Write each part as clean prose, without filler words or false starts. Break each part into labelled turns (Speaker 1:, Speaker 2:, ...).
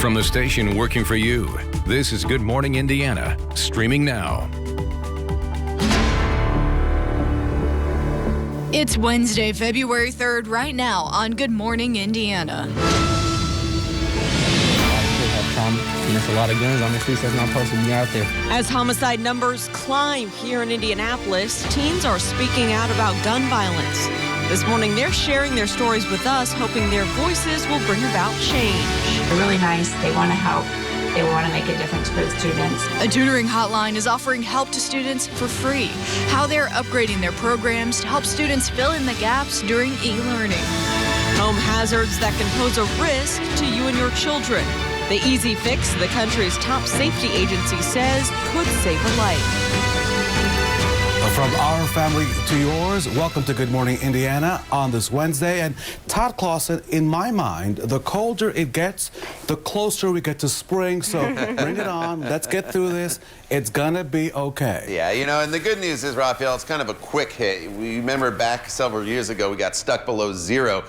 Speaker 1: From the station working for you, this is Good Morning Indiana, streaming now.
Speaker 2: It's Wednesday, February 3rd, right now on Good Morning Indiana.
Speaker 3: And there's a lot of guns on the streets that's not supposed to be out there.
Speaker 4: As homicide numbers climb here in Indianapolis, teens are speaking out about gun violence. This morning, they're sharing their stories with us, hoping their voices will bring about change.
Speaker 5: They're really nice. They want to help. They want to make a difference for the students.
Speaker 2: A tutoring hotline is offering help to students for free. How they're upgrading their programs to help students fill in the gaps during e-learning.
Speaker 4: Home hazards that can pose a risk to you and your children. The easy fix the country's top safety agency says could save a life.
Speaker 6: From our family to yours, welcome to Good Morning Indiana on this Wednesday. And Todd Clausen, in my mind, the colder it gets, the closer we get to spring. So bring it on. Let's get through this. It's gonna be okay.
Speaker 7: Yeah, you know, and the good news is, Raphael, it's kind of a quick hit. We remember back several years ago, we got stuck below zero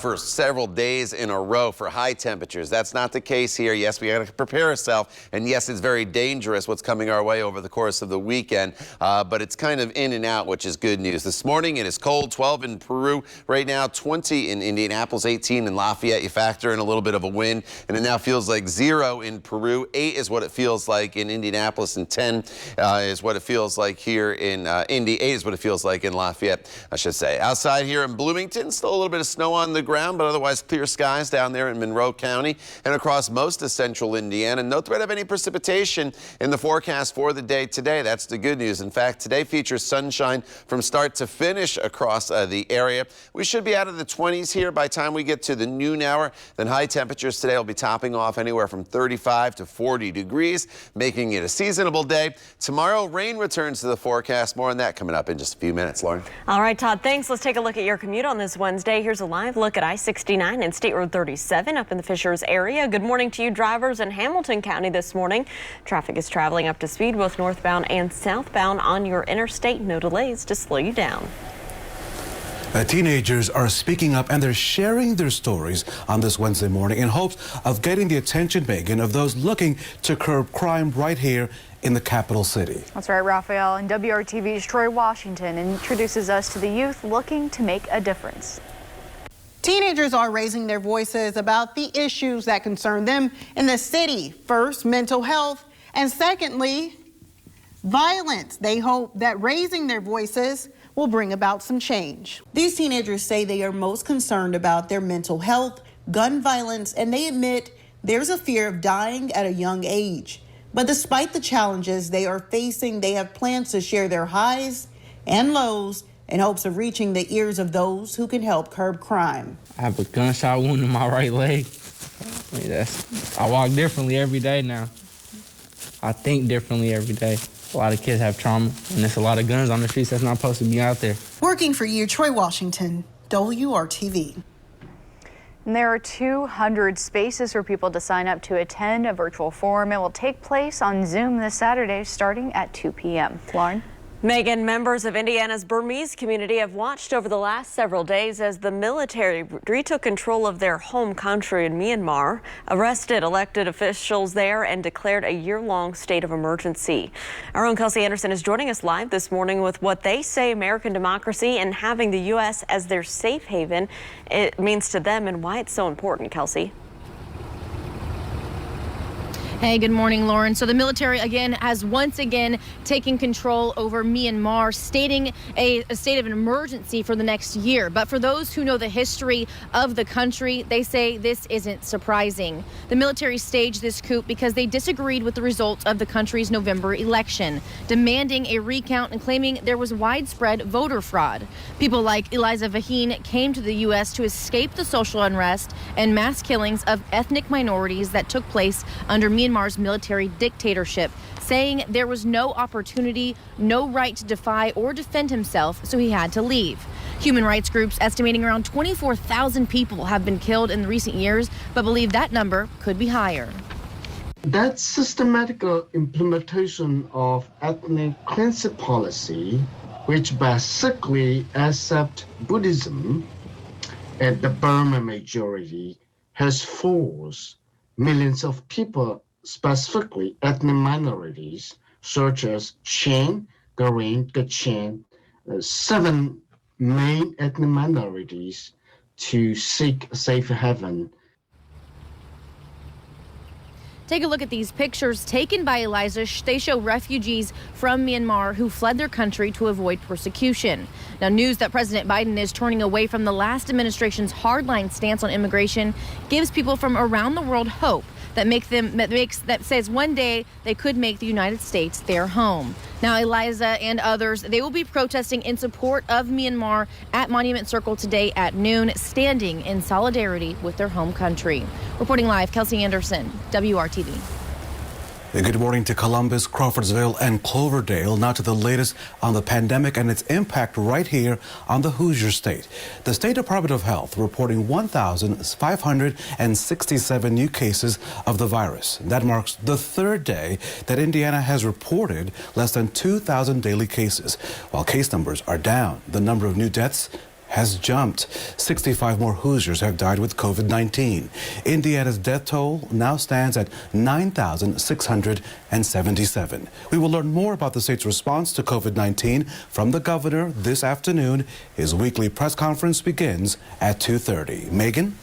Speaker 7: for several days in a row for high temperatures. That's not the case here. Yes, we got to prepare ourselves, and yes, it's very dangerous what's coming our way over the course of the weekend, but it's kind of in and out, which is good news. This morning, it is cold, 12 in Peru right now, 20 in Indianapolis, 18 in Lafayette. You factor in a little bit of a wind, and it now feels like 0 in Peru. 8 is what it feels like in Indianapolis, and 10 is what it feels like here in Indy. 8 is what it feels like in Lafayette, I should say. Outside here in Bloomington, still a little bit of snow on the ground, but otherwise clear skies down there in Monroe County and across most of central Indiana. No threat of any precipitation in the forecast for the day today. That's the good news. In fact, today features sunshine from start to finish across the area. We should be out of the 20s here by the time we get to the noon hour. Then high temperatures today will be topping off anywhere from 35 to 40 degrees, making it a seasonable day. Tomorrow, rain returns to the forecast. More on that coming up in just a few minutes. Lauren.
Speaker 4: All right, Todd, thanks. Let's take a look at your commute on this Wednesday. Here's a live look at I-69 and State Road 37 up in the Fishers area. Good morning to you drivers in Hamilton County this morning. Traffic is traveling up to speed both northbound and southbound on your interstate. No delays to slow you down.
Speaker 6: Teenagers are speaking up and they're sharing their stories on this Wednesday morning in hopes of getting the attention, Megan, of those looking to curb crime right here in the capital city.
Speaker 8: That's right, Raphael. And WRTV's Troy Washington introduces us to the youth looking to make a difference.
Speaker 9: Teenagers are raising their voices about the issues that concern them in the city. First, mental health, and secondly, violence. They hope that raising their voices will bring about some change. These teenagers say they are most concerned about their mental health, gun violence, and they admit there's a fear of dying at a young age. But despite the challenges they are facing, they have plans to share their highs and lows in hopes of reaching the ears of those who can help curb crime.
Speaker 3: I have a gunshot wound in my right leg. I walk differently every day now. I think differently every day. A lot of kids have trauma, and there's a lot of guns on the streets that's not supposed to be out there.
Speaker 9: Working for you, Troy Washington, WRTV.
Speaker 8: And there are 200 spaces for people to sign up to attend a virtual forum. It will take place on Zoom this Saturday starting at 2 p.m. Lauren?
Speaker 4: Megan, members of Indiana's Burmese community have watched over the last several days as the military retook control of their home country in Myanmar, arrested elected officials there, and declared a year-long state of emergency. Our own Kelsey Anderson is joining us live this morning with what they say American democracy and having the U.S. as their safe haven it means to them and why it's so important. Kelsey.
Speaker 10: Hey, good morning, Lauren. So the military again has once again taken control over Myanmar, stating a state of an emergency for the next year. But for those who know the history of the country, they say this isn't surprising. The military staged this coup because they disagreed with the results of the country's November election, demanding a recount and claiming there was widespread voter fraud. People like Eliza Vaheen came to the U.S. to escape the social unrest and mass killings of ethnic minorities that took place under Myanmar's military dictatorship, saying there was no opportunity, no right to defy or defend himself, so he had to leave. Human rights groups estimating around 24,000 people have been killed in recent years, but believe that number could be higher.
Speaker 11: That systematic implementation of ethnic cleansing policy, which basically accept Buddhism and the Burma majority, has forced millions of people, specifically ethnic minorities, such as Shan, Karen, Kachin, 7 main ethnic minorities, to seek a safe haven.
Speaker 10: Take a look at these pictures taken by Eliza. They show refugees from Myanmar who fled their country to avoid persecution. Now, news that President Biden is turning away from the last administration's hardline stance on immigration gives people from around the world hope that says one day they could make the United States their home. Now, Eliza and others, they will be protesting in support of Myanmar at Monument Circle today at noon, standing in solidarity with their home country. Reporting live, Kelsey Anderson, WRTV.
Speaker 6: Good morning to Columbus, Crawfordsville, and Cloverdale. Now to the latest on the pandemic and its impact right here on the Hoosier State. The State Department of Health reporting 1,567 new cases of the virus. That marks the third day that Indiana has reported less than 2,000 daily cases. While case numbers are down, the number of new deaths has jumped. 65 more Hoosiers have died with COVID-19. Indiana's death toll now stands at 9,677. We will learn more about the state's response to COVID-19 from the governor this afternoon. His weekly press conference begins at 2:30. Megan?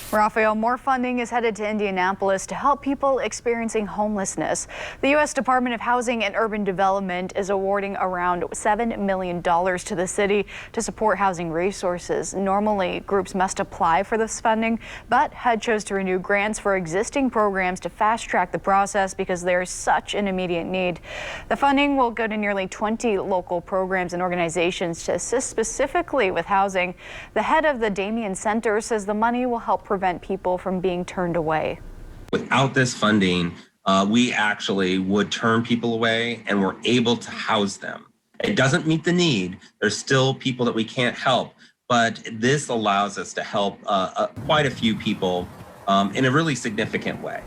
Speaker 8: Raphael, more funding is headed to Indianapolis to help people experiencing homelessness. The U.S. Department of Housing and Urban Development is awarding around $7 million to the city to support housing resources. Normally, groups must apply for this funding, but HUD chose to renew grants for existing programs to fast-track the process because there is such an immediate need. The funding will go to nearly 20 local programs and organizations to assist specifically with housing. The head of the Damien Center says the money will help prevent people from being turned away.
Speaker 12: Without this funding, we actually would turn people away, and we're able to house them. It doesn't meet the need. There's still people that we can't help, but this allows us to help quite a few people in a really significant way.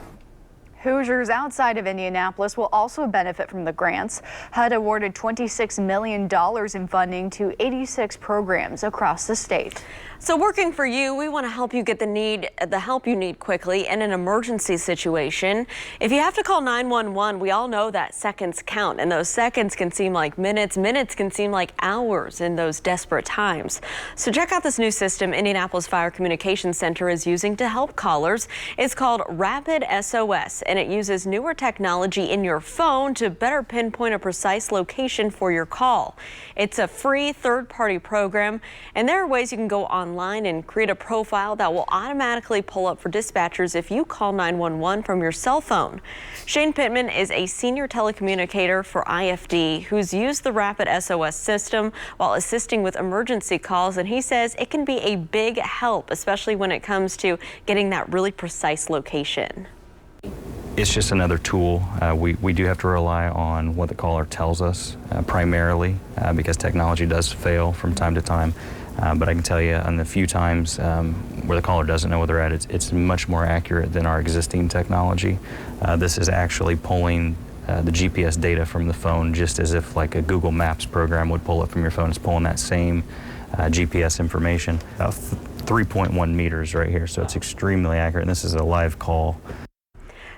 Speaker 8: Hoosiers outside of Indianapolis will also benefit from the grants. HUD awarded $26 million in funding to 86 programs across the state.
Speaker 4: So working for you, we want to help you get the help you need quickly in an emergency situation. If you have to call 911, we all know that seconds count, and those seconds can seem like minutes. Minutes can seem like hours in those desperate times. So check out this new system Indianapolis Fire Communications Center is using to help callers. It's called Rapid SOS, and it uses newer technology in your phone to better pinpoint a precise location for your call. It's a free third-party program, and there are ways you can go online and create a profile that will automatically pull up for dispatchers if you call 911 from your cell phone. Shane Pittman is a senior telecommunicator for IFD who's used the Rapid SOS system while assisting with emergency calls, and he says it can be a big help, especially when it comes to getting that really precise location.
Speaker 13: It's just another tool. We do have to rely on what the caller tells us primarily because technology does fail from time to time. But I can tell you on the few times where the caller doesn't know where they're at, it's much more accurate than our existing technology. This is actually pulling the GPS data from the phone just as if like a Google Maps program would pull it from your phone. It's pulling that same GPS information. 3.1 meters right here, so it's extremely accurate, and this is a live call.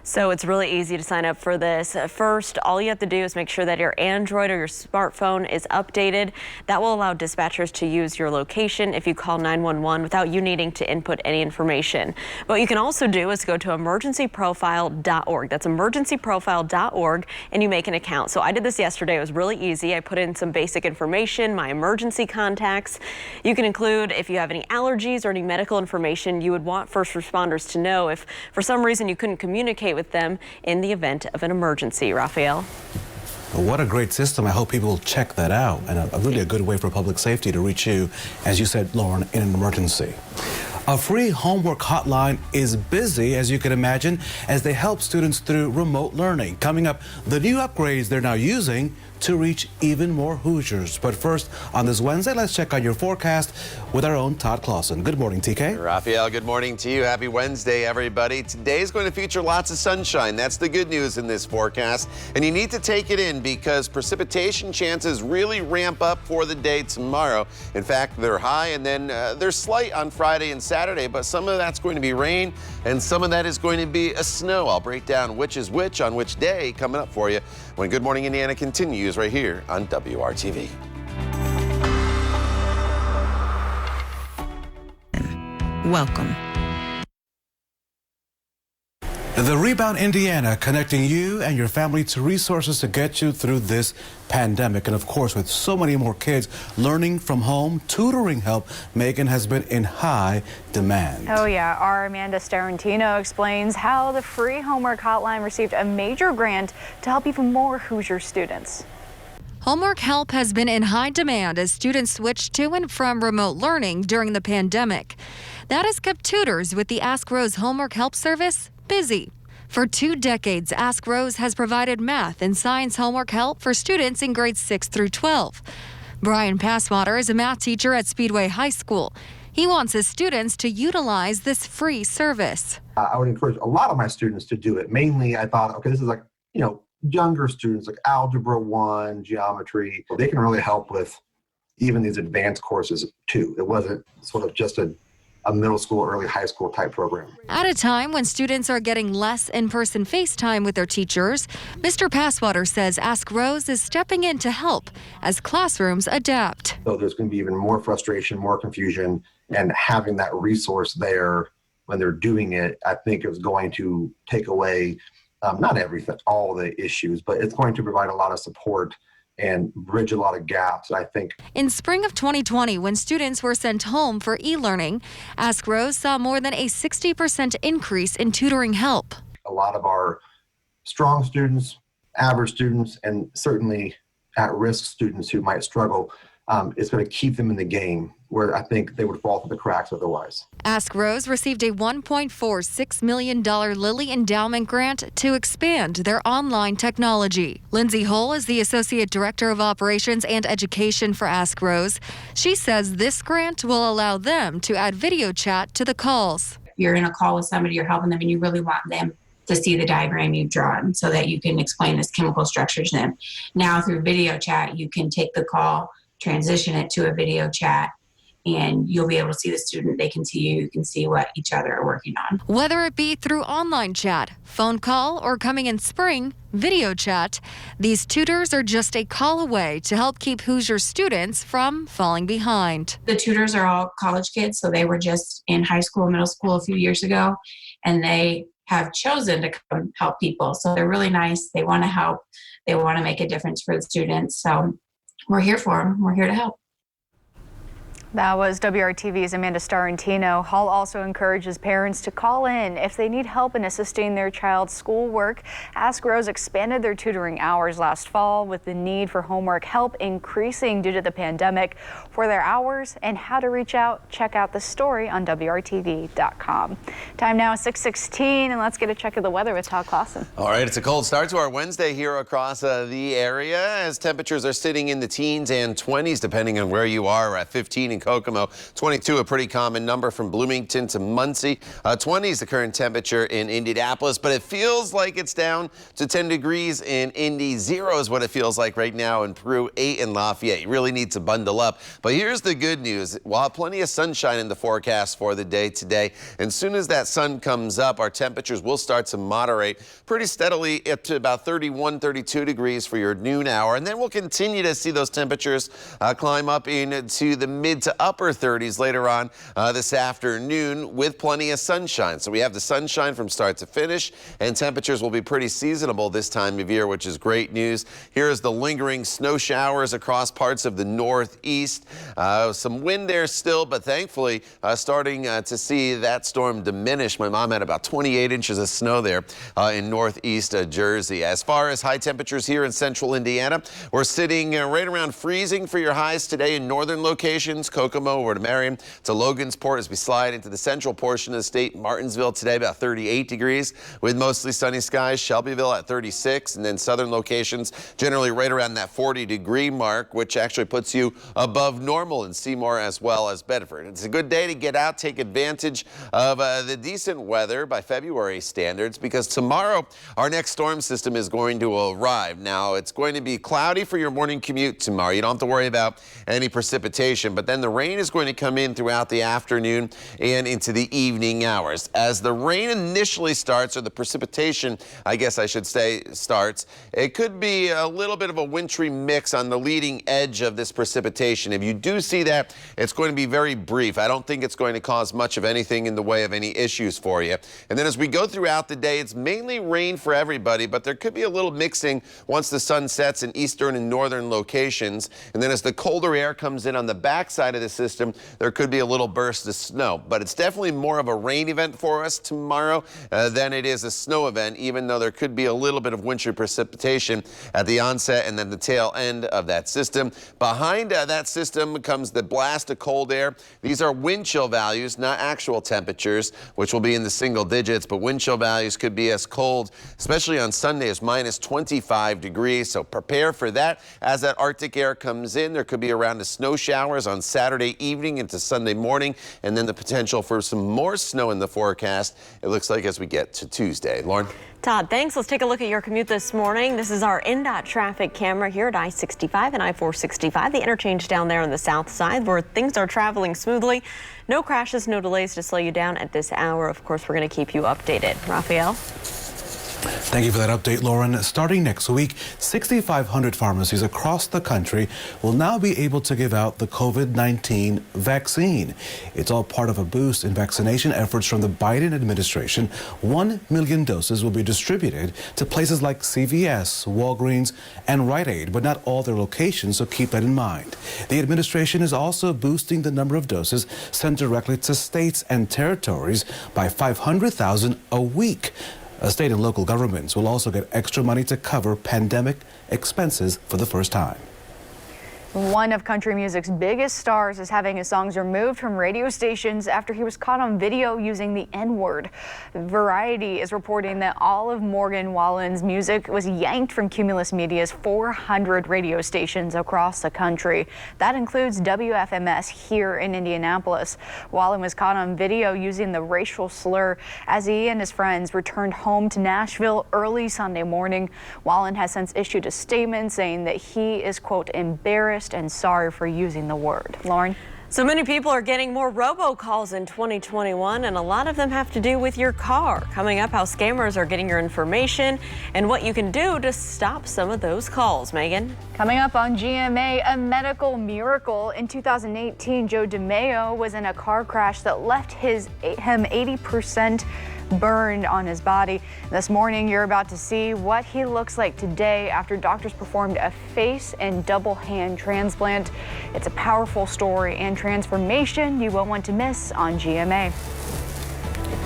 Speaker 4: So it's really easy to sign up for this. First, all you have to do is make sure that your Android or your smartphone is updated. That will allow dispatchers to use your location if you call 911 without you needing to input any information. What you can also do is go to emergencyprofile.org. That's emergencyprofile.org, and you make an account. So I did this yesterday. It was really easy. I put in some basic information, my emergency contacts. You can include if you have any allergies or any medical information you would want first responders to know if for some reason you couldn't communicate with them in the event of an emergency. Raphael.
Speaker 6: What a great system. I hope people will check that out, and really a good way for public safety to reach you, as you said, Lauren, in an emergency. A free homework hotline is busy, as you can imagine, as they help students through remote learning. Coming up, the new upgrades they're now using to reach even more Hoosiers. But first, on this Wednesday, let's check on your forecast with our own Todd Clausen. Good morning, TK.
Speaker 7: Raphael, good morning to you. Happy Wednesday, everybody. Today is going to feature lots of sunshine. That's the good news in this forecast. And you need to take it in because precipitation chances really ramp up for the day tomorrow. In fact, they're high and then they're slight on Friday and Saturday, but some of that's going to be rain and some of that is going to be a snow. I'll break down which is which on which day coming up for you when Good Morning Indiana continues right here on WRTV.
Speaker 14: Welcome.
Speaker 6: The Rebound Indiana, connecting you and your family to resources to get you through this pandemic. And of course, with so many more kids learning from home, tutoring help, Megan, has been in high demand.
Speaker 8: Oh yeah, our Amanda Starantino explains how the free homework hotline received a major grant to help even more Hoosier students.
Speaker 15: Homework help has been in high demand as students switched to and from remote learning during the pandemic. That has kept tutors with the Ask Rose Homework Help Service busy. For 2 decades, Ask Rose has provided math and science homework help for students in grades 6 through 12. Brian Passwater is a math teacher at Speedway High School. He wants his students to utilize this free service.
Speaker 16: I would encourage a lot of my students to do it. Mainly, I thought, okay, this is like, younger students like Algebra 1, Geometry. They can really help with even these advanced courses too. It wasn't sort of just a middle school, early high school type program.
Speaker 15: At a time when students are getting less in-person FaceTime with their teachers, Mr. Passwater says Ask Rose is stepping in to help as classrooms adapt.
Speaker 16: So there's going to be even more frustration, more confusion, and having that resource there when they're doing it, I think is going to take away not everything, all the issues, but it's going to provide a lot of support and bridge a lot of gaps, I think.
Speaker 15: In spring of 2020, when students were sent home for e-learning, Ask Rose saw more than a 60% increase in tutoring help.
Speaker 16: A lot of our strong students, average students, and certainly at-risk students who might struggle, it's going to keep them in the game where I think they would fall through the cracks otherwise.
Speaker 15: Ask Rose received a $1.46 million Lilly Endowment grant to expand their online technology. Lindsay Hull is the Associate Director of Operations and Education for Ask Rose. She says this grant will allow them to add video chat to the calls.
Speaker 5: You're in a call with somebody, you're helping them, and you really want them to see the diagram you've drawn so that you can explain this chemical structure to them. Now through video chat, you can take the call, transition it to a video chat, and you'll be able to see the student. They can see you can see what each other are working on.
Speaker 15: Whether it be through online chat, phone call, or coming in spring, video chat, these tutors are just a call away to help keep Hoosier students from falling behind.
Speaker 5: The tutors are all college kids, so they were just in high school, middle school a few years ago, and they have chosen to come help people. So they're really nice. They want to help. They want to make a difference for the students. So we're here for them. We're here to help.
Speaker 8: That was WRTV's Amanda Starantino. Hall also encourages parents to call in if they need help in assisting their child's schoolwork. Ask Rose expanded their tutoring hours last fall with the need for homework help increasing due to the pandemic. For their hours and how to reach out, check out the story on WRTV.com. Time now is 6:16, and let's get a check of the weather with Todd Clausen.
Speaker 7: All right, it's a cold start to our Wednesday here across the area as temperatures are sitting in the teens and 20s depending on where you are. We're at 15 in Kokomo, 22 a pretty common number from Bloomington to Muncie. 20 is the current temperature in Indianapolis, but it feels like it's down to 10 degrees in Indy. 0 is what it feels like right now in Peru, 8 in Lafayette. You really need to bundle up. But here's the good news. We'll have plenty of sunshine in the forecast for the day today. And as soon as that sun comes up, our temperatures will start to moderate pretty steadily up to about 31, 32 degrees for your noon hour. And then we'll continue to see those temperatures climb up into the mid to upper 30s later on this afternoon with plenty of sunshine. So we have the sunshine from start to finish, and temperatures will be pretty seasonable this time of year, which is great news. Here is the lingering snow showers across parts of the northeast. Some wind there still, but thankfully starting to see that storm diminish. My mom had about 28 inches of snow there in northeast Jersey. As far as high temperatures here in central Indiana, we're sitting right around freezing for your highs today in northern locations. Kokomo over to Marion to Logansport as we slide into the central portion of the state. Martinsville today about 38 degrees with mostly sunny skies. Shelbyville at 36, and then southern locations generally right around that 40-degree mark, which actually puts you above normal in Seymour as well as Bedford. It's a good day to get out, take advantage of the decent weather by February standards, because tomorrow our next storm system is going to arrive. Now, it's going to be cloudy for your morning commute tomorrow. You don't have to worry about any precipitation, but then the rain is going to come in throughout the afternoon and into the evening hours. As the rain initially starts, or the precipitation, I guess I should say, starts, it could be a little bit of a wintry mix on the leading edge of this precipitation. If you do see that, it's going to be very brief. I don't think it's going to cause much of anything in the way of any issues for you. And then as we go throughout the day, it's mainly rain for everybody, but there could be a little mixing once the sun sets in eastern and northern locations. And then as the colder air comes in on the backside of the system, there could be a little burst of snow. But it's definitely more of a rain event for us tomorrow than it is a snow event, even though there could be a little bit of wintry precipitation at the onset and then the tail end of that system. Behind that system comes the blast of cold air. These are wind chill values, not actual temperatures, which will be in the single digits, but wind chill values could be as cold, especially on Sunday, as minus 25 degrees. So prepare for that. As that Arctic air comes in, there could be around the snow showers on Saturday evening into Sunday morning, and then the potential for some more snow in the forecast, it looks like, as we get to Tuesday. Lauren?
Speaker 4: Todd, thanks. Let's take a look at your commute this morning. This is our INDOT traffic camera here at I-65 and I-465, the interchange down there on the south side, where things are traveling smoothly. No crashes, no delays to slow you down at this hour. Of course, we're going to keep you updated. Raphael?
Speaker 6: Thank you for that update, Lauren. Starting next week, 6,500 pharmacies across the country will now be able to give out the COVID-19 vaccine. It's all part of a boost in vaccination efforts from the Biden administration. 1 million doses will be distributed to places like CVS, Walgreens, and Rite Aid, but not all their locations, so keep that in mind. The administration is also boosting the number of doses sent directly to states and territories by 500,000 a week. State and local governments will also get extra money to cover pandemic expenses for the first time.
Speaker 8: One of country music's biggest stars is having his songs removed from radio stations after he was caught on video using the N-word. Variety is reporting that all of Morgan Wallen's music was yanked from Cumulus Media's 400 radio stations across the country. That includes WFMS here in Indianapolis. Wallen was caught on video using the racial slur as he and his friends returned home to Nashville early Sunday morning. Wallen has since issued a statement saying that he is, quote, embarrassed and sorry for using the word. Lauren?
Speaker 4: So many people are getting more robocalls in 2021, and a lot of them have to do with your car. Coming up, how scammers are getting your information and what you can do to stop some of those calls. Megan?
Speaker 8: Coming up on GMA, a medical miracle. In 2018, Joe DeMeo was in a car crash that left him 80% burned on his body. This morning, you're about to see what he looks like today after doctors performed a face and double hand transplant. It's a powerful story and transformation you won't want to miss on GMA.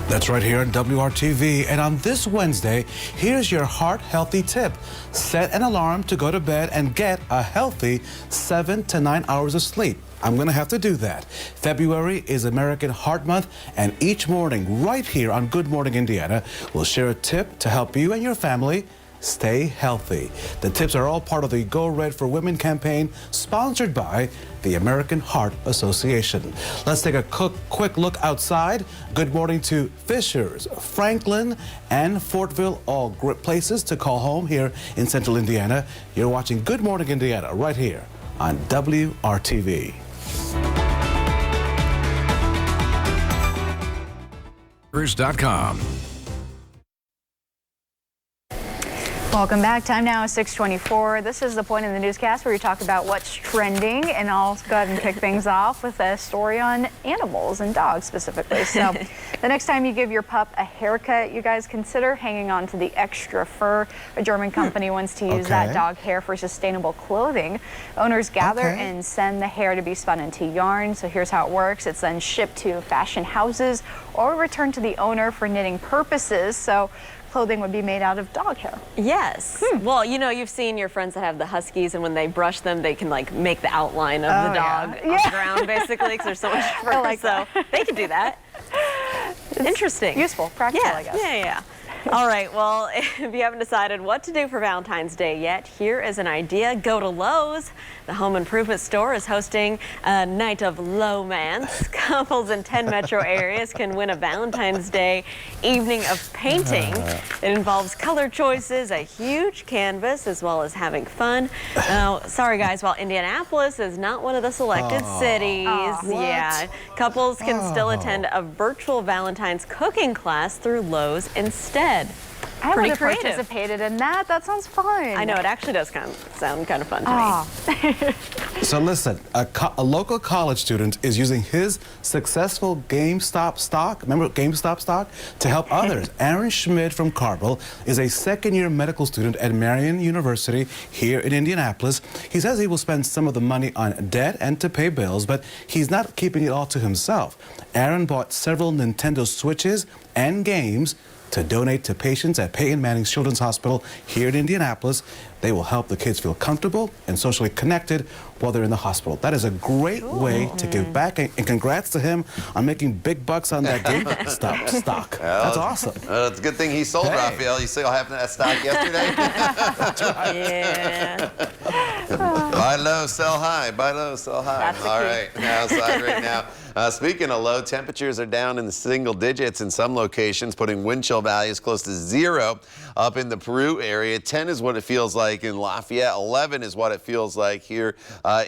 Speaker 6: That's right here on WRTV. And on this Wednesday, here's your heart healthy tip. Set an alarm to go to bed and get a healthy 7 to 9 hours of sleep. I'm going to have to do that. February is American Heart Month, and each morning right here on Good Morning Indiana, we'll share a tip to help you and your family stay healthy. The tips are all part of the Go Red for Women campaign, sponsored by the American Heart Association. Let's take a quick look outside. Good morning to Fishers, Franklin, and Fortville, all great places to call home here in Central Indiana. You're watching Good Morning Indiana right here on WRTV.
Speaker 1: Cruise.com.
Speaker 8: Welcome back. Time now is 6:24. This is the point in the newscast where we talk about what's trending, and I'll go ahead and kick things off with a story on animals and dogs specifically. So the next time you give your pup a haircut, you guys consider hanging on to the extra fur. A German company wants to use that dog hair for sustainable clothing. Owners gather and send the hair to be spun into yarn. So here's how it works. It's then shipped to fashion houses or returned to the owner for knitting purposes. So clothing would be made out of dog hair.
Speaker 4: Yes. Well, you know, you've seen your friends that have the Huskies, and when they brush them, they can like make the outline of the dog on the ground, basically, because there's so much fur.
Speaker 8: I like
Speaker 4: so they can do that. Interesting.
Speaker 8: Useful, practical, I guess.
Speaker 4: Yeah. All right, well, if you haven't decided what to do for Valentine's Day yet, here is an idea. Go to Lowe's. The home improvement store is hosting a night of Lowmance. Couples in 10 metro areas can win a Valentine's Day evening of painting. It involves color choices, a huge canvas, as well as having fun. Now, sorry guys, while Indianapolis is not one of the selected cities, couples can still attend a virtual Valentine's cooking class through Lowe's instead.
Speaker 8: I would have participated in that. That sounds fun.
Speaker 4: I know, it actually does sound kind of fun to me.
Speaker 6: So listen, a local college student is using his successful GameStop stock, remember GameStop stock, to help others. Aaron Schmidt from Carville is a second-year medical student at Marian University here in Indianapolis. He says he will spend some of the money on debt and to pay bills, but he's not keeping it all to himself. Aaron bought several Nintendo Switches and games to donate to patients at Peyton Manning Children's Hospital here in Indianapolis. They will help the kids feel comfortable and socially connected while they're in the hospital. That is a great way to give back, and congrats to him on making big bucks on that GameStop stock. That's awesome.
Speaker 7: It's a good thing he sold, Raphael. You still have that stock yesterday?
Speaker 6: That's right.
Speaker 4: Yeah.
Speaker 7: Buy low, sell high. Buy low, sell high. All right, outside right now. Speaking of low, temperatures are down in the single digits in some locations, putting wind chill values close to 0 up in the Peru area. 10 is what it feels like in Lafayette. 11 is what it feels like here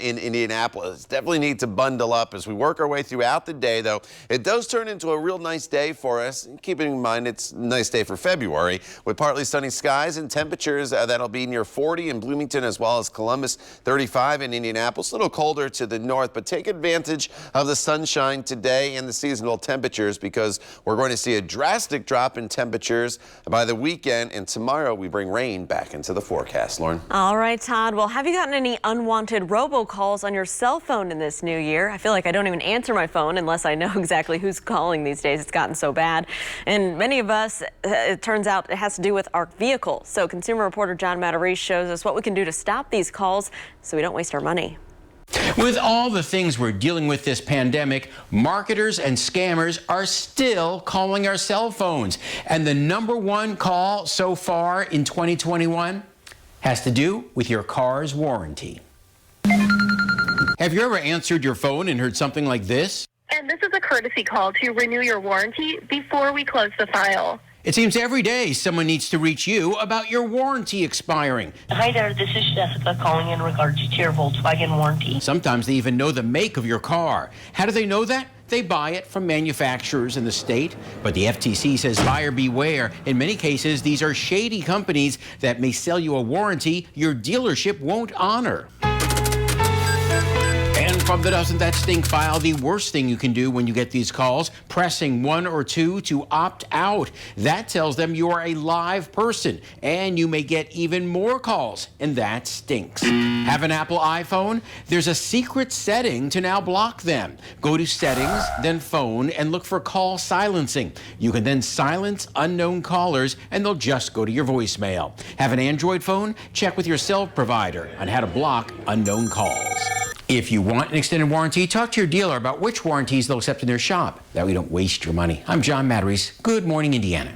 Speaker 7: in Indianapolis. Definitely need to bundle up as we work our way throughout the day, though. It does turn into a real nice day for us. Keeping in mind it's a nice day for February with partly sunny skies and temperatures that'll be near 40 in Bloomington as well as Columbus, 35 in Indianapolis. A little colder to the north, but take advantage of the sunshine today and the seasonal temperatures because we're going to see a drastic drop in temperatures by the weekend, and tomorrow we bring rain back into the forecast. Lauren?
Speaker 4: All right, Todd. Well, have you gotten any unwanted robocalls on your cell phone in this new year? I feel like I don't even answer my phone unless I know exactly who's calling these days. It's gotten so bad. And many of us, it turns out it has to do with our vehicle. So consumer reporter John Matarese shows us what we can do to stop these calls so we don't waste our money.
Speaker 17: With all the things we're dealing with this pandemic, marketers and scammers are still calling our cell phones. And the #1 call so far in 2021 has to do with your car's warranty. Have you ever answered your phone and heard something like this?
Speaker 18: And this is a courtesy call to renew your warranty before we close the file.
Speaker 17: It seems every day someone needs to reach you about your warranty expiring.
Speaker 19: Hi there, this is Jessica calling in regards to your Volkswagen warranty.
Speaker 17: Sometimes they even know the make of your car. How do they know that? They buy it from manufacturers in the state. But the FTC says buyer beware. In many cases, these are shady companies that may sell you a warranty your dealership won't honor. From the Doesn't That Stink file, the worst thing you can do when you get these calls, pressing 1 or 2 to opt out. That tells them you are a live person, and you may get even more calls, and that stinks. Have an Apple iPhone? There's a secret setting to now block them. Go to Settings, then Phone, and look for Call Silencing. You can then silence unknown callers, and they'll just go to your voicemail. Have an Android phone? Check with your cell provider on how to block unknown calls. If you want an extended warranty, talk to your dealer about which warranties they'll accept in their shop. That way you don't waste your money. I'm John Matarese. Good morning, Indiana.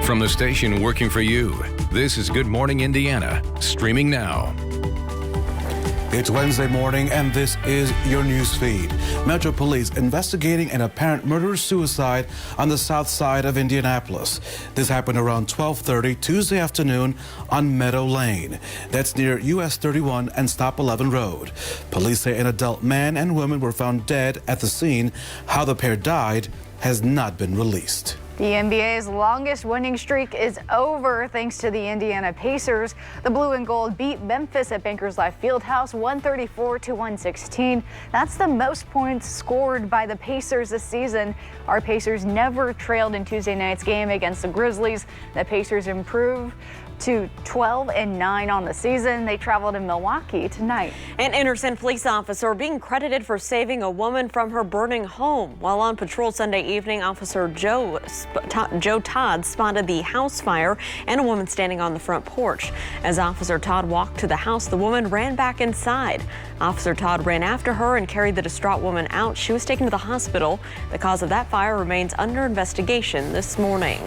Speaker 1: From the station working for you, this is Good Morning Indiana, streaming now.
Speaker 6: It's Wednesday morning, and this is your news feed. Metro Police investigating an apparent murder-suicide on the south side of Indianapolis. This happened around 12:30 Tuesday afternoon on Meadow Lane. That's near US 31 and Stop 11 Road. Police say an adult man and woman were found dead at the scene. How the pair died has not been released.
Speaker 8: The NBA's longest winning streak is over thanks to the Indiana Pacers. The blue and gold beat Memphis at Bankers Life Fieldhouse 134-116. That's the most points scored by the Pacers this season. Our Pacers never trailed in Tuesday night's game against the Grizzlies. The Pacers improved to 12-9 on the season. They travel to Milwaukee tonight.
Speaker 4: An Anderson police officer being credited for saving a woman from her burning home. While on patrol Sunday evening, Officer Joe Joe Todd spotted the house fire and a woman standing on the front porch. As Officer Todd walked to the house, the woman ran back inside. Officer Todd ran after her and carried the distraught woman out. She was taken to the hospital. The cause of that fire remains under investigation this morning.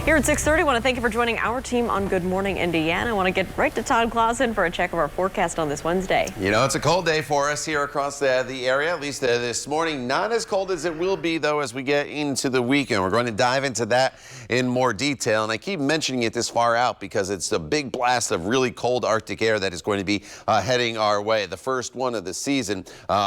Speaker 4: Here at 6:30, I want to thank you for joining our team on Good Morning Indiana. I want to get right to Todd Clausen for a check of our forecast on this Wednesday.
Speaker 7: You know, it's a cold day for us here across the area, at least this morning. Not as cold as it will be, though, as we get into the weekend. We're going to dive into that in more detail. And I keep mentioning it this far out because it's a big blast of really cold Arctic air that is going to be heading our way. The first one of the season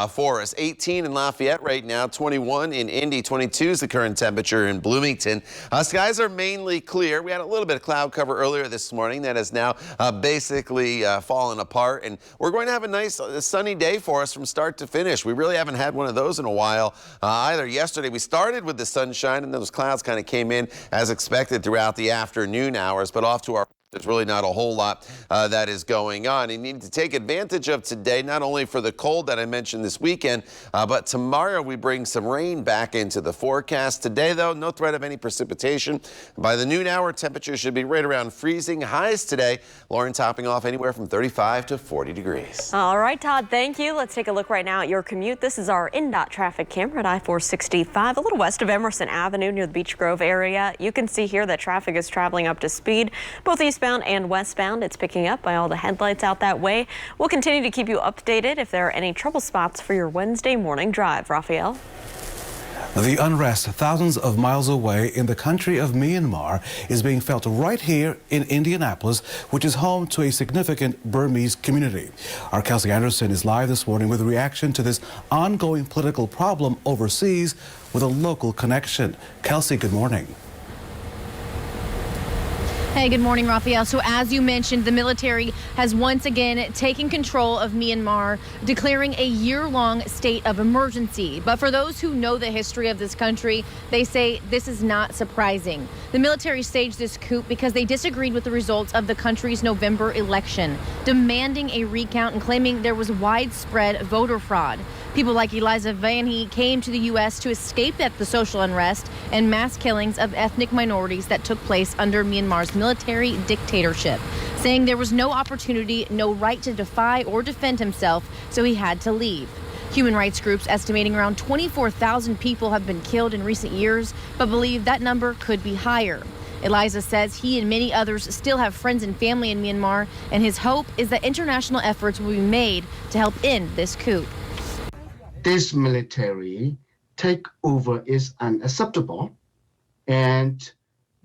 Speaker 7: for us. 18 in Lafayette right now, 21 in Indy, 22 is the current temperature in Bloomington. Skies are mainly clear. We had a little bit of cloud cover earlier this morning that has now basically fallen apart, and we're going to have a nice sunny day for us from start to finish. We really haven't had one of those in a while either. Yesterday we started with the sunshine, and those clouds kind of came in as expected throughout the afternoon hours, but off to our there's really not a whole lot that is going on. You need to take advantage of today, not only for the cold that I mentioned this weekend, but tomorrow we bring some rain back into the forecast. Today, though, no threat of any precipitation. By the noon hour, temperatures should be right around freezing. Highs today, Lauren, topping off anywhere from 35 to 40 degrees.
Speaker 4: All right, Todd, thank you. Let's take a look right now at your commute. This is our INDOT traffic camera at I-465, a little west of Emerson Avenue near the Beech Grove area. You can see here that traffic is traveling up to speed, both eastbound and westbound. It's picking up by all the headlights out that way. We'll continue to keep you updated if there are any trouble spots for your Wednesday morning drive. Raphael.
Speaker 6: The unrest thousands of miles away in the country of Myanmar is being felt right here in Indianapolis, which is home to a significant Burmese community. Our Kelsey Anderson is live this morning with a reaction to this ongoing political problem overseas with a local connection. Kelsey, good morning.
Speaker 10: Hey, good morning, Raphael. So as you mentioned, the military has once again taken control of Myanmar, declaring a year-long state of emergency. But for those who know the history of this country, they say this is not surprising. The military staged this coup because they disagreed with the results of the country's November election, demanding a recount and claiming there was widespread voter fraud. People like Eliza Vanhi came to the U.S. to escape the social unrest and mass killings of ethnic minorities that took place under Myanmar's military dictatorship, saying there was no opportunity, no right to defy or defend himself, so he had to leave. Human rights groups estimating around 24,000 people have been killed in recent years, but believe that number could be higher. Eliza says he and many others still have friends and family in Myanmar, and his hope is that international efforts will be made to help end this coup.
Speaker 11: This military takeover is unacceptable, and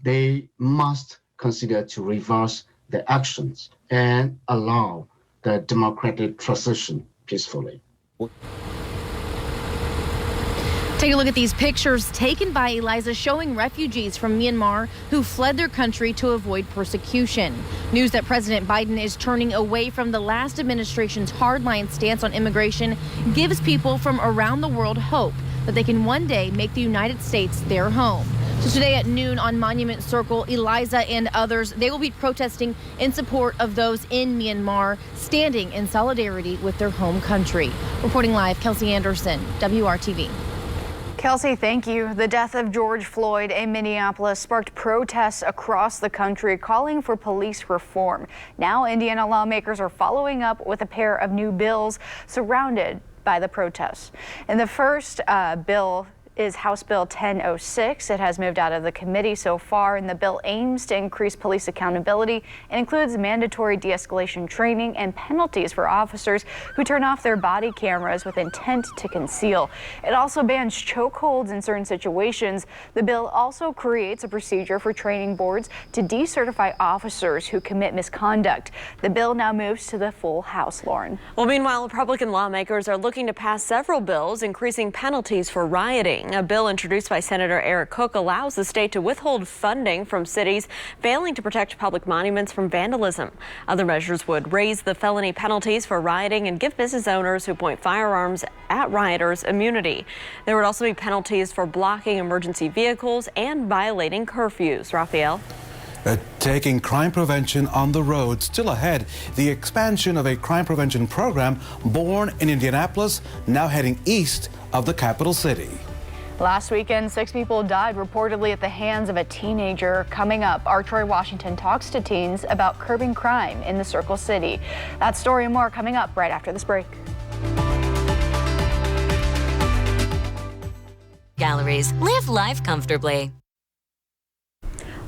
Speaker 11: they must consider to reverse their actions and allow the democratic transition peacefully.
Speaker 10: Take a look at these pictures taken by Eliza showing refugees from Myanmar who fled their country to avoid persecution. News that President Biden is turning away from the last administration's hardline stance on immigration gives people from around the world hope that they can one day make the United States their home. So today at noon on Monument Circle, Eliza and others, they will be protesting in support of those in Myanmar, standing in solidarity with their home country. Reporting live, Kelsey Anderson, WRTV.
Speaker 8: Kelsey, thank you. The death of George Floyd in Minneapolis sparked protests across the country calling for police reform. Now, Indiana lawmakers are following up with a pair of new bills surrounded by the protests. And the first bill is House Bill 1006. It has moved out of the committee so far, and the bill aims to increase police accountability and includes mandatory de-escalation training and penalties for officers who turn off their body cameras with intent to conceal. It also bans chokeholds in certain situations. The bill also creates a procedure for training boards to decertify officers who commit misconduct. The bill now moves to the full House, Lauren.
Speaker 4: Well, meanwhile, Republican lawmakers are looking to pass several bills increasing penalties for rioting. A bill introduced by Senator Eric Cook allows the state to withhold funding from cities failing to protect public monuments from vandalism. Other measures would raise the felony penalties for rioting and give business owners who point firearms at rioters immunity. There would also be penalties for blocking emergency vehicles and violating curfews. Raphael.
Speaker 6: Taking crime prevention on the road. Still ahead, the expansion of a crime prevention program born in Indianapolis, now heading east of the capital city.
Speaker 8: Last weekend, 6 people died reportedly at the hands of a teenager. Coming up, our Troy Washington talks to teens about curbing crime in the Circle City. That story and more coming up right after this break.
Speaker 20: Galleries. Live life comfortably.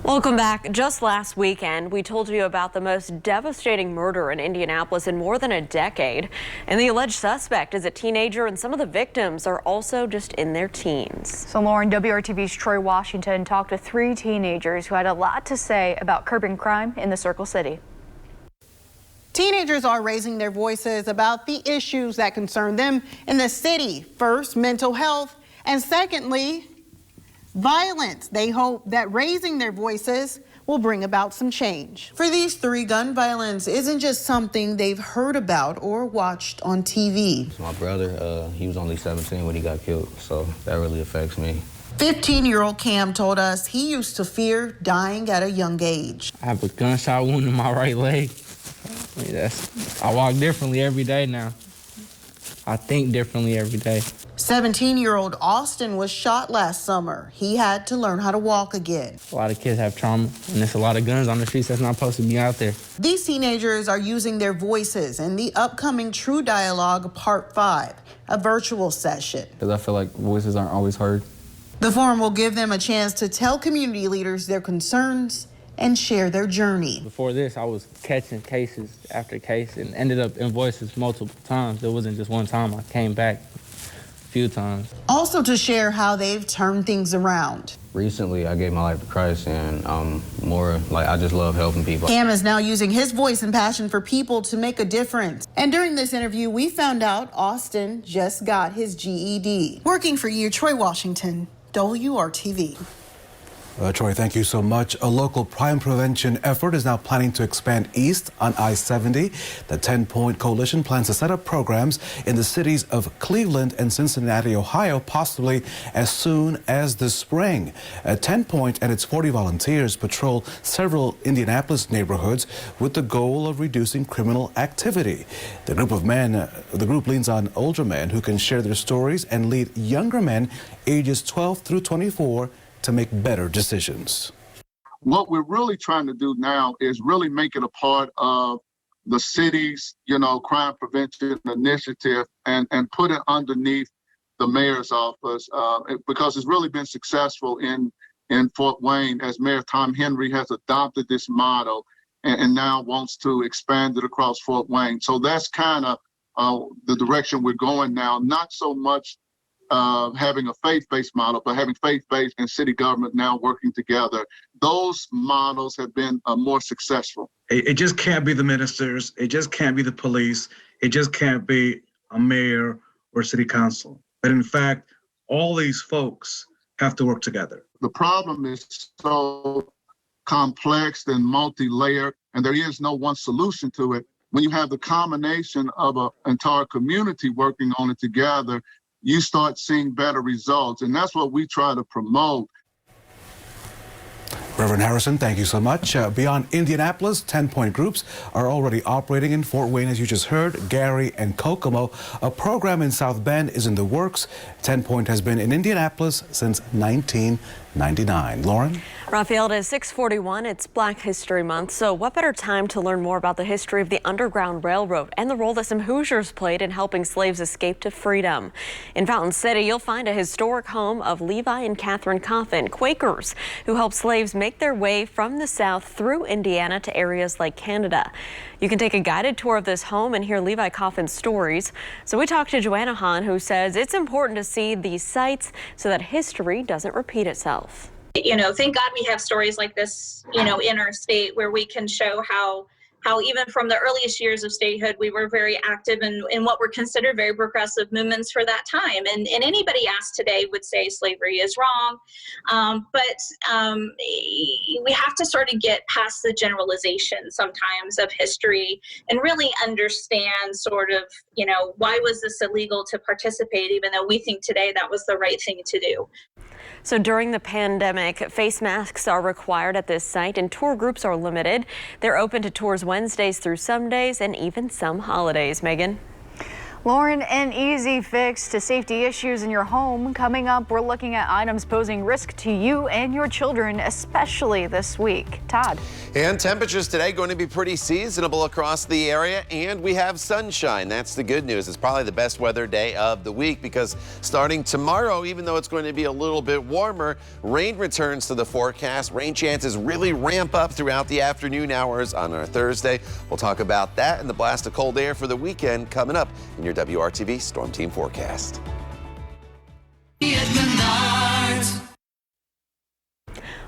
Speaker 4: Welcome back. Just last weekend, we told you about the most devastating murder in Indianapolis in more than a decade. And the alleged suspect is a teenager, and some of the victims are also just in their teens.
Speaker 8: So Lauren, WRTV's Troy Washington talked to 3 teenagers who had a lot to say about curbing crime in the Circle City.
Speaker 9: Teenagers are raising their voices about the issues that concern them in the city. First, mental health, and secondly, violence. They hope that raising their voices will bring about some change. For these 3, gun violence isn't just something they've heard about or watched on TV.
Speaker 21: My brother, he was only 17 when he got killed, so that really affects me.
Speaker 9: 15-year-old Cam told us he used to fear dying at a young age.
Speaker 3: I have a gunshot wound in my right leg. I walk differently every day now. I think differently every day.
Speaker 9: 17-year-old Austin was shot last summer. He had to learn how to walk again.
Speaker 3: A lot of kids have trauma, and there's a lot of guns on the streets that's not supposed to be out there.
Speaker 9: These teenagers are using their voices in the upcoming True Dialogue Part 5, a virtual session.
Speaker 22: Because I feel like voices aren't always heard.
Speaker 9: The forum will give them a chance to tell community leaders their concerns and share their journey.
Speaker 3: Before this, I was catching cases after case and ended up in voices multiple times. It wasn't just one time. I came back a few times.
Speaker 9: Also to share how they've turned things around.
Speaker 21: Recently, I gave my life to Christ, and I just love helping people.
Speaker 9: Cam is now using his voice and passion for people to make a difference. And during this interview, we found out Austin just got his GED. Working for you, Troy Washington, WRTV.
Speaker 6: Troy, thank you so much. A local crime prevention effort is now planning to expand east on I-70. The 10-Point Coalition plans to set up programs in the cities of Cleveland and Cincinnati, Ohio, possibly as soon as the spring. 10-Point and its 40 volunteers patrol several Indianapolis neighborhoods with the goal of reducing criminal activity. The group leans on older men who can share their stories and lead younger men ages 12 through 24 to make better decisions.
Speaker 23: What we're really trying to do now is really make it a part of the city's, crime prevention initiative and put it underneath the mayor's office because it's really been successful in Fort Wayne as Mayor Tom Henry has adopted this model and now wants to expand it across Fort Wayne. So that's kind of the direction we're going now, not so much having a faith-based model, but having faith-based and city government now working together. Those models have been more successful.
Speaker 24: It just can't be the ministers. It just can't be the police. It just can't be a mayor or city council. But in fact, all these folks have to work together.
Speaker 23: The problem is so complex and multi-layered, and there is no one solution to it. When you have the combination of an entire community working on it together, you start seeing better results. And that's what we try to promote.
Speaker 6: Reverend Harrison, thank you so much. Beyond Indianapolis, 10-Point groups are already operating in Fort Wayne, as you just heard, Gary and Kokomo. A program in South Bend is in the works. 10-Point has been in Indianapolis since 1999. Lauren?
Speaker 4: Raphael, it is 6:41. It's Black History Month. So what better time to learn more about the history of the Underground Railroad and the role that some Hoosiers played in helping slaves escape to freedom. In Fountain City, you'll find a historic home of Levi and Catherine Coffin, Quakers, who helped slaves make their way from the South through Indiana to areas like Canada. You can take a guided tour of this home and hear Levi Coffin's stories. So we talked to Joanna Hahn, who says it's important to see these sites so that history doesn't repeat itself.
Speaker 25: Thank God we have stories like this, in our state where we can show how even from the earliest years of statehood, we were very active in what were considered very progressive movements for that time. And anybody asked today would say slavery is wrong. But we have to sort of get past the generalization sometimes of history and really understand sort of, why was this illegal to participate, even though we think today that was the right thing to do.
Speaker 4: So during the pandemic, face masks are required at this site and tour groups are limited. They're open to tours Wednesdays through Sundays and even some holidays. Megan?
Speaker 8: Lauren, an easy fix to safety issues in your home. Coming up, we're looking at items posing risk to you and your children, especially this week. Todd.
Speaker 7: And temperatures today going to be pretty seasonable across the area, and we have sunshine. That's the good news. It's probably the best weather day of the week because starting tomorrow, even though it's going to be a little bit warmer, rain returns to the forecast. Rain chances really ramp up throughout the afternoon hours on our Thursday. We'll talk about that and the blast of cold air for the weekend coming up in your WRTV Storm Team forecast.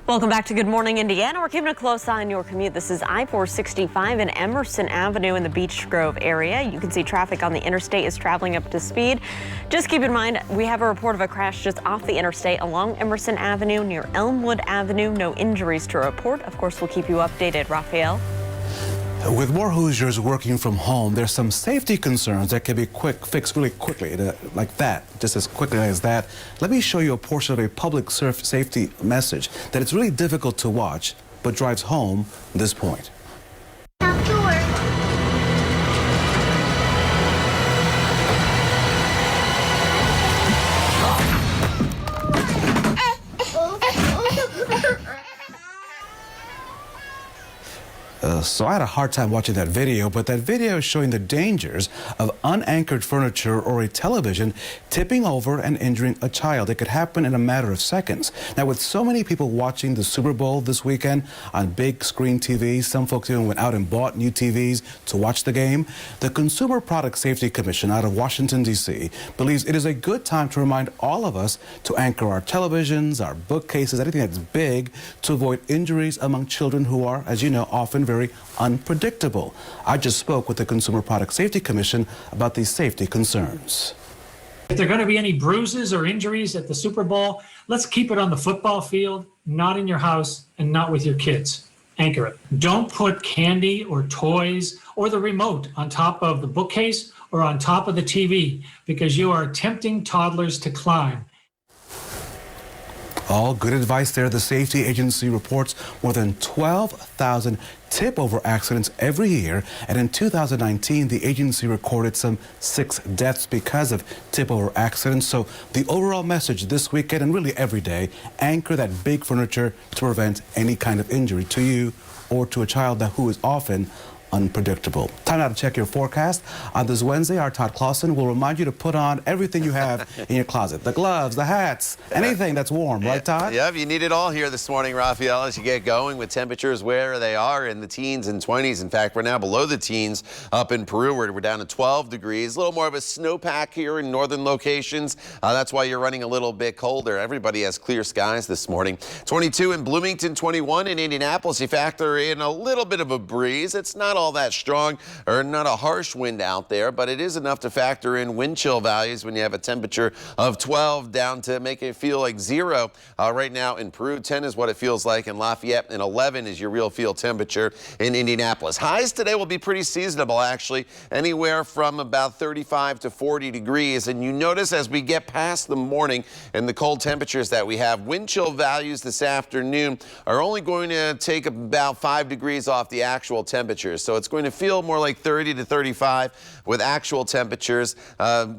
Speaker 4: Welcome back to Good Morning Indiana. We're keeping a close eye on your commute. This is I-465 and Emerson Avenue in the Beech Grove area. You can see traffic on the interstate is traveling up to speed. Just keep in mind, we have a report of a crash just off the interstate along Emerson Avenue near Elmwood Avenue. No injuries to report. Of course, we'll keep you updated. Raphael.
Speaker 6: With more Hoosiers working from home, there's some safety concerns that can be fixed really quickly, like that, just as quickly as that. Let me show you a portion of a public safety message that it's really difficult to watch, but drives home this point. So I had a hard time watching that video, but that video is showing the dangers of unanchored furniture or a television tipping over and injuring a child. It could happen in a matter of seconds. Now, with so many people watching the Super Bowl this weekend on big screen TVs, some folks even went out and bought new TVs to watch the game, the Consumer Product Safety Commission out of Washington, D.C. believes it is a good time to remind all of us to anchor our televisions, our bookcases, anything that's big, to avoid injuries among children who are, as you know, often very unpredictable. I just spoke with the Consumer Product Safety Commission about these safety concerns.
Speaker 2: If there are going to be any bruises or injuries at the Super Bowl, let's keep it on the football field, not in your house, and not with your kids. Anchor it. Don't put candy or toys or the remote on top of the bookcase or on top of the TV because you are tempting toddlers to climb.
Speaker 6: All good advice there. The safety agency reports more than 12,000 tip-over accidents every year, and in 2019, the agency recorded some 6 deaths because of tip-over accidents. So the overall message this weekend and really every day, anchor that big furniture to prevent any kind of injury to you or to a child who is often unpredictable. Time now to check your forecast. On this Wednesday, our Todd Clausen will remind you to put on everything you have in your closet. The gloves, the hats, anything that's warm, right, Todd?
Speaker 7: Yep, you need it all here this morning, Raphael, as you get going with temperatures where they are in the teens and 20s. In fact, we're now below the teens up in Peru. We're down to 12 degrees. A little more of a snowpack here in northern locations. That's why you're running a little bit colder. Everybody has clear skies this morning. 22 in Bloomington, 21 in Indianapolis. You factor in a little bit of a breeze. It's not all that strong or not a harsh wind out there, but it is enough to factor in wind chill values when you have a temperature of 12 down to make it feel like 0. Right now in Peru, 10 is what it feels like in Lafayette, and 11 is your real feel temperature in Indianapolis. Highs today will be pretty seasonable, actually, anywhere from about 35 to 40 degrees. And you notice as we get past the morning and the cold temperatures that we have, wind chill values this afternoon are only going to take about 5 degrees off the actual temperatures. So it's going to feel more like 30 to 35 with actual temperatures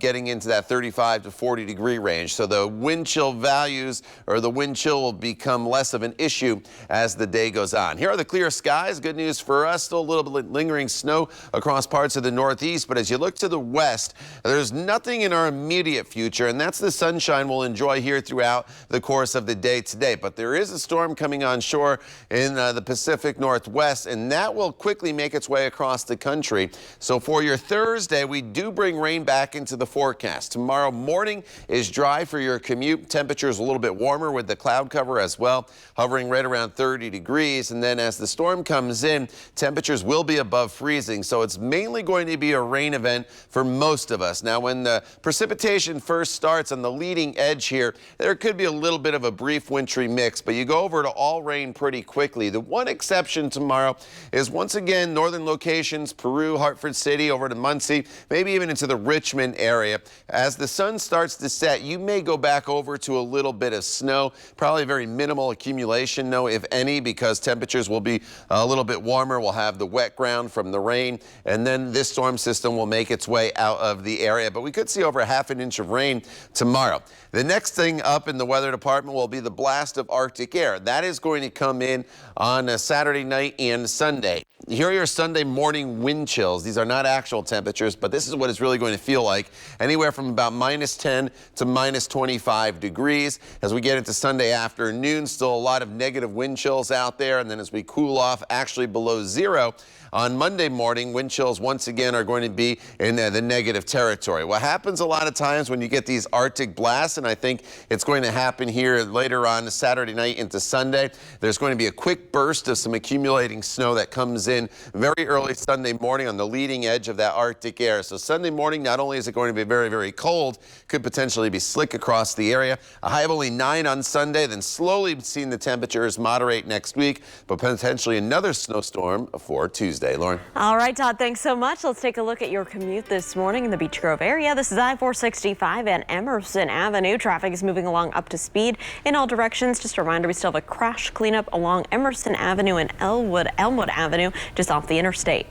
Speaker 7: getting into that 35 to 40 degree range. So the wind chill values or the wind chill will become less of an issue as the day goes on. Here are the clear skies. Good news for us. Still a little bit lingering snow across parts of the Northeast. But as you look to the west, there's nothing in our immediate future. And that's the sunshine we'll enjoy here throughout the course of the day today. But there is a storm coming on shore in the Pacific Northwest, and that will quickly make its way across the country. So for your Thursday, we do bring rain back into the forecast. Tomorrow morning is dry for your commute. Temperatures a little bit warmer with the cloud cover as well, hovering right around 30 degrees. And then as the storm comes in, temperatures will be above freezing. So it's mainly going to be a rain event for most of us. Now, when the precipitation first starts on the leading edge here, there could be a little bit of a brief wintry mix, but you go over to all rain pretty quickly. The one exception tomorrow is once again north northern locations, Peru, Hartford City, over to Muncie, maybe even into the Richmond area. As the sun starts to set, you may go back over to a little bit of snow, probably very minimal accumulation, no, if any, because temperatures will be a little bit warmer. We'll have the wet ground from the rain, and then this storm system will make its way out of the area. But we could see over ½ an inch of rain tomorrow. The next thing up in the weather department will be the blast of Arctic air. That is going to come in on a Saturday night and Sunday. Here are your Sunday morning wind chills. These are not actual temperatures, but this is what it's really going to feel like. Anywhere from about -10 to -25 degrees. As we get into Sunday afternoon, still a lot of negative wind chills out there. And then as we cool off, actually below zero. On Monday morning, wind chills once again are going to be in the negative territory. What happens a lot of times when you get these Arctic blasts, and I think it's going to happen here later on Saturday night into Sunday, there's going to be a quick burst of some accumulating snow that comes in very early Sunday morning on the leading edge of that Arctic air. So Sunday morning, not only is it going to be very, very cold, could potentially be slick across the area. A high of only 9 on Sunday, then slowly seeing the temperatures moderate next week, but potentially another snowstorm for Tuesday. Lauren.
Speaker 4: All right, Todd, thanks so much. Let's take a look at your commute this morning in the Beech Grove area. This is I-465 and Emerson Avenue. Traffic is moving along up to speed in all directions. Just a reminder, we still have a crash cleanup along Emerson Avenue and Elmwood Avenue, just off the interstate.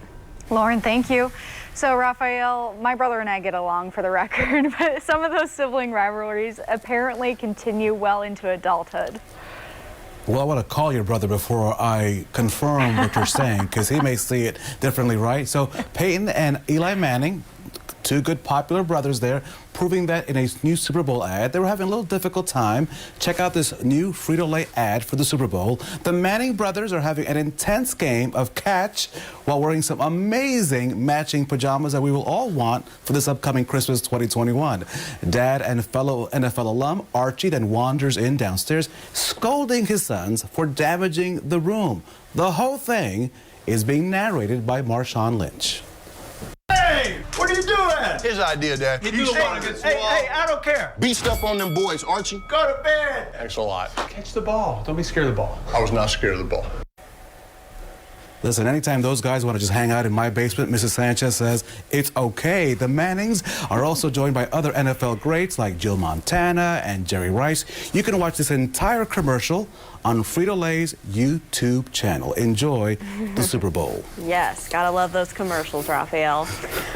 Speaker 8: Lauren, thank you. So, Raphael, my brother and I get along, for the record, but some of those sibling rivalries apparently continue well into adulthood.
Speaker 6: Well, I want to call your brother before I confirm what you're saying, because he may see it differently, right? So Peyton and Eli Manning, two good popular brothers there, proving that in a new Super Bowl ad. They were having a little difficult time. Check out this new Frito-Lay ad for the Super Bowl. The Manning brothers are having an intense game of catch while wearing some amazing matching pajamas that we will all want for this upcoming Christmas 2021. Dad and fellow NFL alum Archie then wanders in downstairs, scolding his sons for damaging the room. The whole thing is being narrated by Marshawn Lynch.
Speaker 12: Hey, what are you doing?
Speaker 13: His idea, Dad.
Speaker 12: Hey, I don't care.
Speaker 13: Beast up on them boys, Archie.
Speaker 12: Go to bed.
Speaker 13: Thanks a lot.
Speaker 12: Catch the ball. Don't be scared of the ball.
Speaker 13: I was not scared of the ball.
Speaker 6: Listen, anytime those guys want to just hang out in my basement, Mrs. Sanchez says it's okay. The Mannings are also joined by other NFL greats like Jill Montana and Jerry Rice. You can watch this entire commercial on Frito-Lay's YouTube channel. Enjoy the Super Bowl.
Speaker 4: Yes, gotta love those commercials, Raphael.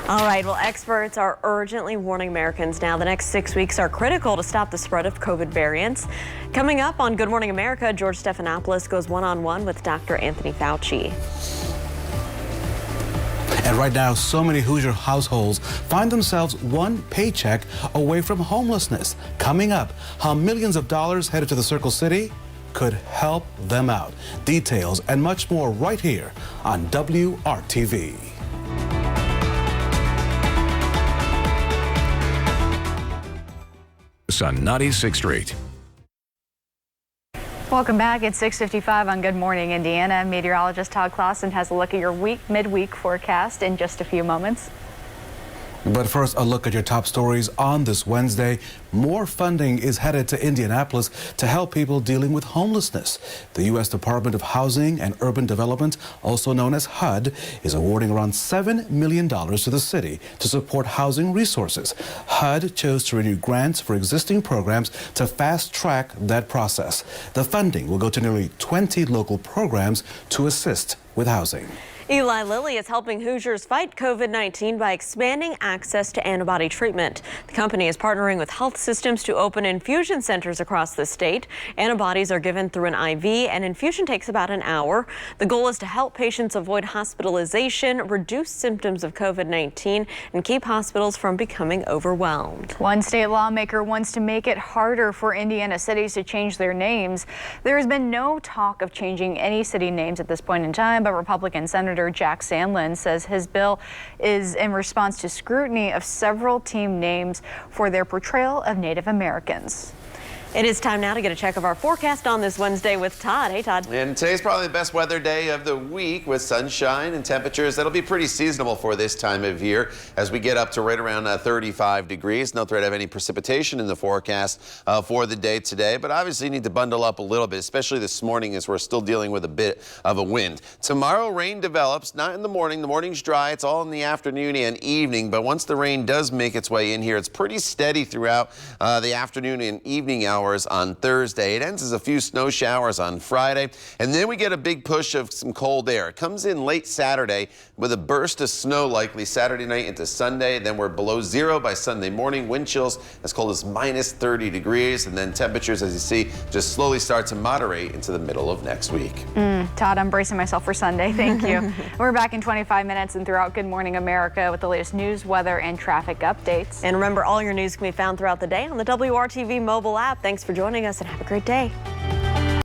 Speaker 4: All right, well, experts are urgently warning Americans now the next 6 weeks are critical to stop the spread of COVID variants. Coming up on Good Morning America, George Stephanopoulos goes one-on-one with Dr. Anthony Fauci.
Speaker 6: And right now, so many Hoosier households find themselves one paycheck away from homelessness. Coming up, how millions of dollars headed to the Circle City could help them out. Details and much more right here on WRTV.
Speaker 1: On 96th Street.
Speaker 8: Welcome back. It's 6:55 on Good Morning Indiana. Meteorologist Todd Clausen has a look at your midweek forecast in just a few moments.
Speaker 6: But first, a look at your top stories on this Wednesday. More funding is headed to Indianapolis to help people dealing with homelessness. The U.S. Department of Housing and Urban Development, also known as HUD, is awarding around $7 million to the city to support housing resources. HUD chose to renew grants for existing programs to fast-track that process. The funding will go to nearly 20 local programs to assist with housing.
Speaker 4: Eli Lilly is helping Hoosiers fight COVID-19 by expanding access to antibody treatment. The company is partnering with health systems to open infusion centers across the state. Antibodies are given through an IV, and infusion takes about an hour. The goal is to help patients avoid hospitalization, reduce symptoms of COVID-19, and keep hospitals from becoming overwhelmed.
Speaker 8: One state lawmaker wants to make it harder for Indiana cities to change their names. There has been no talk of changing any city names at this point in time, but Republican Senator Jack Sandlin says his bill is in response to scrutiny of several team names for their portrayal of Native Americans.
Speaker 4: It is time now to get a check of our forecast on this Wednesday with Todd. Hey, Todd.
Speaker 7: And today's probably the best weather day of the week with sunshine and temperatures that'll be pretty seasonable for this time of year as we get up to right around 35 degrees. No threat of any precipitation in the forecast for the day today, but obviously you need to bundle up a little bit, especially this morning as we're still dealing with a bit of a wind. Tomorrow rain develops, not in the morning. The morning's dry. It's all in the afternoon and evening, but once the rain does make its way in here, it's pretty steady throughout the afternoon and evening hours on Thursday. It ends as a few snow showers on Friday, and then we get a big push of some cold air. It comes in late Saturday with a burst of snow likely Saturday night into Sunday. Then we're below zero by Sunday morning. Wind chills as cold as minus 30 degrees, and then temperatures, as you see, just slowly start to moderate into the middle of next week.
Speaker 8: Todd, I'm bracing myself for Sunday. Thank you. We're back in 25 minutes and throughout Good Morning America with the latest news, weather, and traffic updates.
Speaker 4: And remember, all your news can be found throughout the day on the WRTV mobile app. Thanks for joining us and have a great day.